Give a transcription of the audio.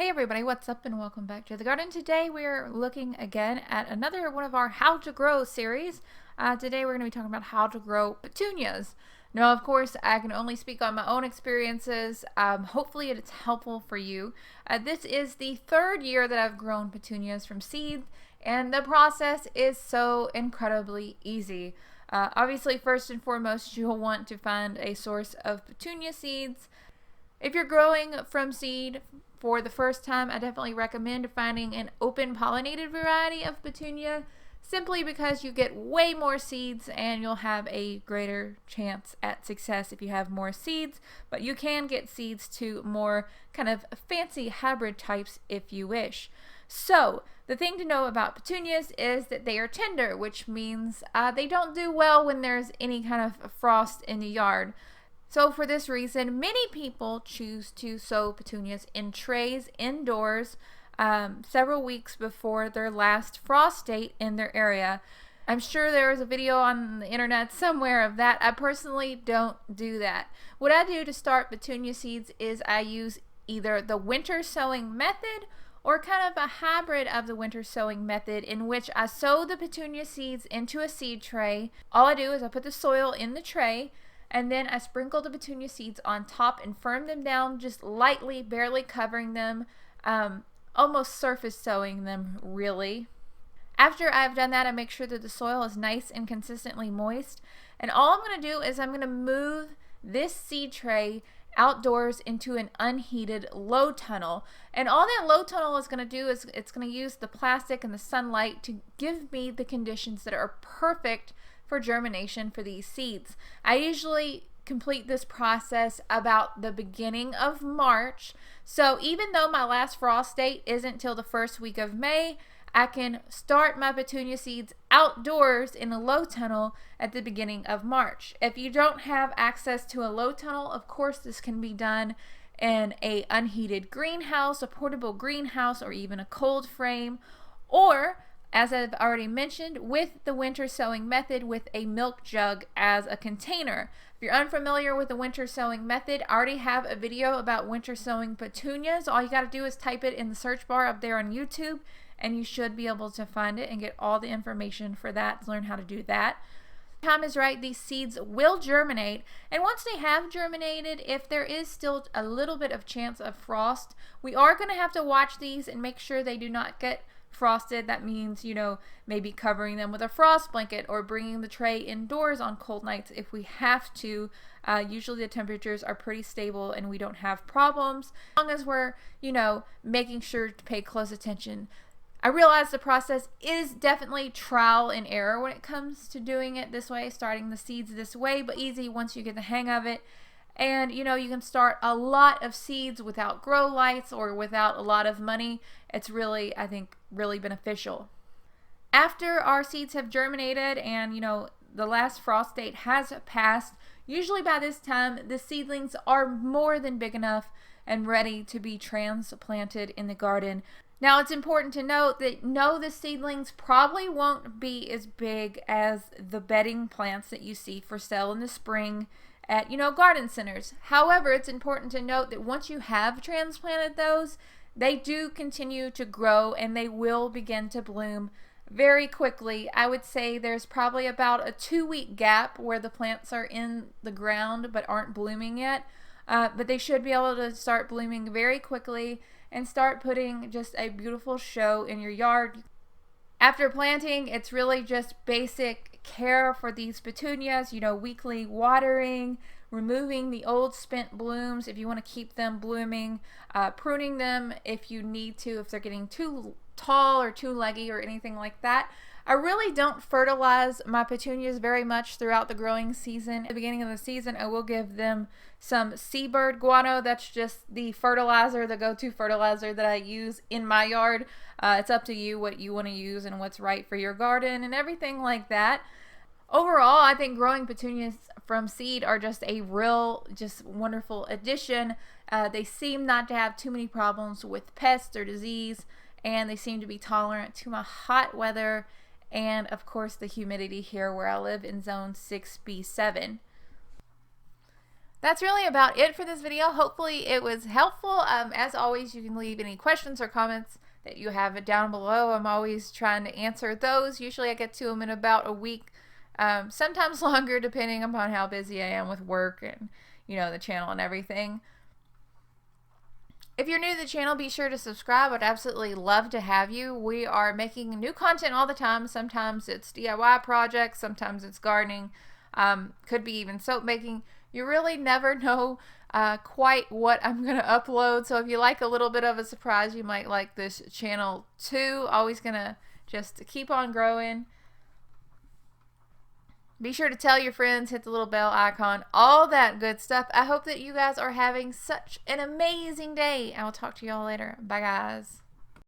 Hey everybody, what's up and welcome back to the garden. Today we're looking again at another one of our How to Grow series. Today we're going to be talking about how to grow petunias. Now, of course, I can only speak on my own experiences. Hopefully it's helpful for you. This is the third year that I've grown petunias from seed, and the process is so incredibly easy. Obviously, first and foremost, you'll want to find a source of petunia seeds. If you're growing from seed for the first time, I definitely recommend finding an open pollinated variety of petunia, simply because you get way more seeds and you'll have a greater chance at success if you have more seeds, but you can get seeds to more kind of fancy hybrid types if you wish. So the thing to know about petunias is that they are tender, which means they don't do well when there's any kind of frost in the yard. So for this reason, many people choose to sow petunias in trays indoors several weeks before their last frost date in their area. I'm sure there is a video on the internet somewhere of that. I personally don't do that. What I do to start petunia seeds is I use either the winter sowing method or kind of a hybrid of the winter sowing method, in which I sow the petunia seeds into a seed tray. All I do is I put the soil in the tray, and then I sprinkle the petunia seeds on top and firm them down just lightly, barely covering them, almost surface sowing them really. After I've done that, I make sure that the soil is nice and consistently moist. And all I'm going to do is I'm going to move this seed tray outdoors into an unheated low tunnel. And all that low tunnel is going to do is it's going to use the plastic and the sunlight to give me the conditions that are perfect for germination for these seeds. I usually complete this process about the beginning of March. So even though my last frost date isn't till the first week of May, I can start my petunia seeds outdoors in a low tunnel at the beginning of March. If you don't have access to a low tunnel, of course this can be done in a unheated greenhouse, a portable greenhouse, or even a cold frame, or as I've already mentioned, with the winter sowing method with a milk jug as a container. If you're unfamiliar with the winter sowing method, I already have a video about winter sowing petunias. All you got to do is type it in the search bar up there on YouTube, and you should be able to find it and get all the information for that, to learn how to do that. Time is right, these seeds will germinate, and once they have germinated, if there is still a little bit of chance of frost, we are going to have to watch these and make sure they do not get frosted. That means, maybe covering them with a frost blanket or bringing the tray indoors on cold nights if we have to. Usually the temperatures are pretty stable and we don't have problems, as long as we're, making sure to pay close attention. I realize the process is definitely trial and error when it comes to doing it this way, starting the seeds this way, but easy once you get the hang of it. And you can start a lot of seeds without grow lights or without a lot of money. It's really, I think, really beneficial. After our seeds have germinated and the last frost date has passed, usually by this time the seedlings are more than big enough and ready to be transplanted in the garden. Now, it's important to note that no, the seedlings probably won't be as big as the bedding plants that you see for sale in the spring at garden centers. However, it's important to note that once you have transplanted those, they do continue to grow and they will begin to bloom very quickly. I would say there's probably about a 2-week gap where the plants are in the ground but aren't blooming yet, but they should be able to start blooming very quickly and start putting just a beautiful show in your yard. After planting, it's really just basic care for these petunias, weekly watering, removing the old spent blooms if you want to keep them blooming, pruning them if you need to, if they're getting too tall or too leggy or anything like that. I really don't fertilize my petunias very much throughout the growing season. At the beginning of the season, I will give them some seabird guano. That's just the fertilizer, the go-to fertilizer that I use in my yard. It's up to you what you want to use and what's right for your garden and everything like that. Overall, I think growing petunias from seed are just a real, just wonderful addition. They seem not to have too many problems with pests or disease, and they seem to be tolerant to my hot weather and, of course, the humidity here where I live in zone 6B7. that's really about it for this video. Hopefully it was helpful. As always, you can leave any questions or comments that you have down below. I'm always trying to answer those. Usually I get to them in about a week, sometimes longer depending upon how busy I am with work and, you know, the channel and everything. If you're new to the channel, be sure to subscribe. I'd absolutely love to have you. We are making new content all the time. Sometimes it's DIY projects, sometimes it's gardening, could be even soap making. You really never know quite what I'm going to upload. So if you like a little bit of a surprise, you might like this channel too. Always going to just keep on growing. Be sure to tell your friends, hit the little bell icon, all that good stuff. I hope that you guys are having such an amazing day. I will talk to you all later. Bye, guys.